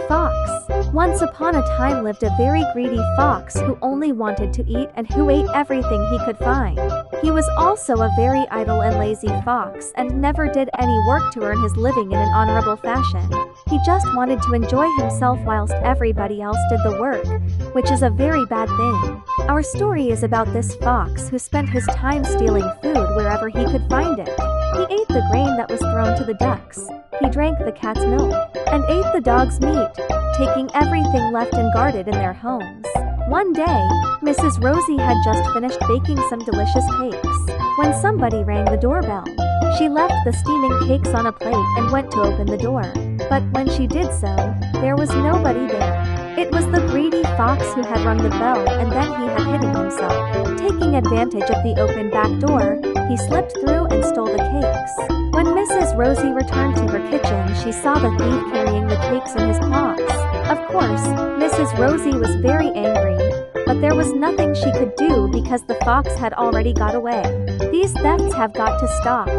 fox. Once upon a time lived a very greedy fox who only wanted to eat and who ate everything he could find. He was also a very idle and lazy fox and never did any work to earn his living in an honorable fashion. He just wanted to enjoy himself whilst everybody else did the work, which is a very bad thing. Our story is about this fox who spent his time stealing food wherever he could find it. He ate the grain that was thrown to the ducks. He drank the cat's milk and ate the dog's meat, taking everything left unguarded in their homes. One day, Mrs. Rosie had just finished baking some delicious cakes when somebody rang the doorbell. She left the steaming cakes on a plate and went to open the door. But when she did so, there was nobody there. It was the greedy fox who had rung the bell, and then he had hidden himself. Taking advantage of the open back door, he slipped through and stole the cakes. When Mrs. Rosie returned to her kitchen, she saw the thief carrying the cakes in his paws. Of course, Mrs. Rosie was very angry, but there was nothing she could do because the fox had already got away. These thefts have got to stop,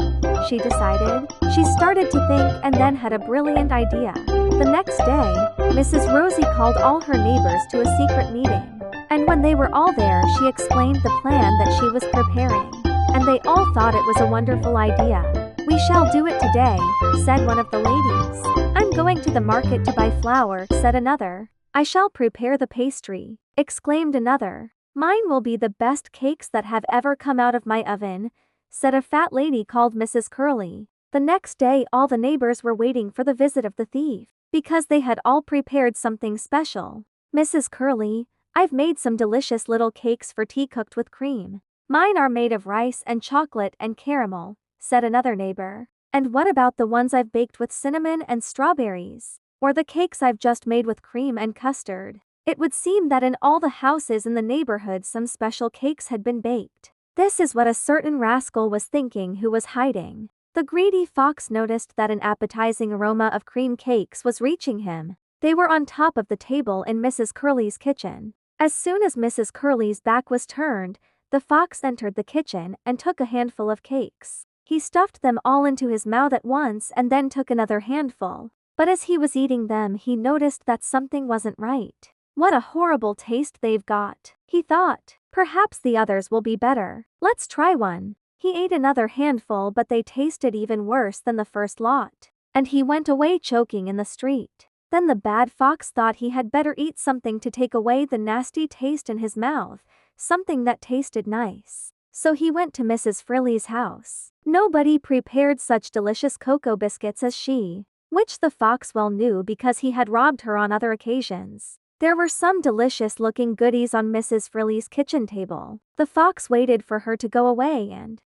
she decided. She started to think and then had a brilliant idea. The next day, Mrs. Rosie called all her neighbors to a secret meeting. And when they were all there, she explained the plan that she was preparing. And they all thought it was a wonderful idea. "We shall do it today," said one of the ladies. "I'm going to the market to buy flour," said another. "I shall prepare the pastry," exclaimed another. "Mine will be the best cakes that have ever come out of my oven," said a fat lady called Mrs. Curly. The next day all the neighbors were waiting for the visit of the thief, because they had all prepared something special. "Mrs. Curly, I've made some delicious little cakes for tea cooked with cream. Mine are made of rice and chocolate and caramel," said another neighbor. "And what about the ones I've baked with cinnamon and strawberries? Or the cakes I've just made with cream and custard?" It would seem that in all the houses in the neighborhood some special cakes had been baked. This is what a certain rascal was thinking who was hiding. The greedy fox noticed that an appetizing aroma of cream cakes was reaching him. They were on top of the table in Mrs. Curly's kitchen. As soon as Mrs. Curly's back was turned, the fox entered the kitchen and took a handful of cakes. He stuffed them all into his mouth at once and then took another handful. But as he was eating them, he noticed that something wasn't right. "What a horrible taste they've got," he thought. "Perhaps the others will be better. Let's try one." He ate another handful, but they tasted even worse than the first lot. And he went away choking in the street. Then the bad fox thought he had better eat something to take away the nasty taste in his mouth, something that tasted nice. So he went to Mrs. Frilly's house. Nobody prepared such delicious cocoa biscuits as she, which the fox well knew because he had robbed her on other occasions. There were some delicious-looking goodies on Mrs. Frilly's kitchen table. The fox waited for her to go away and,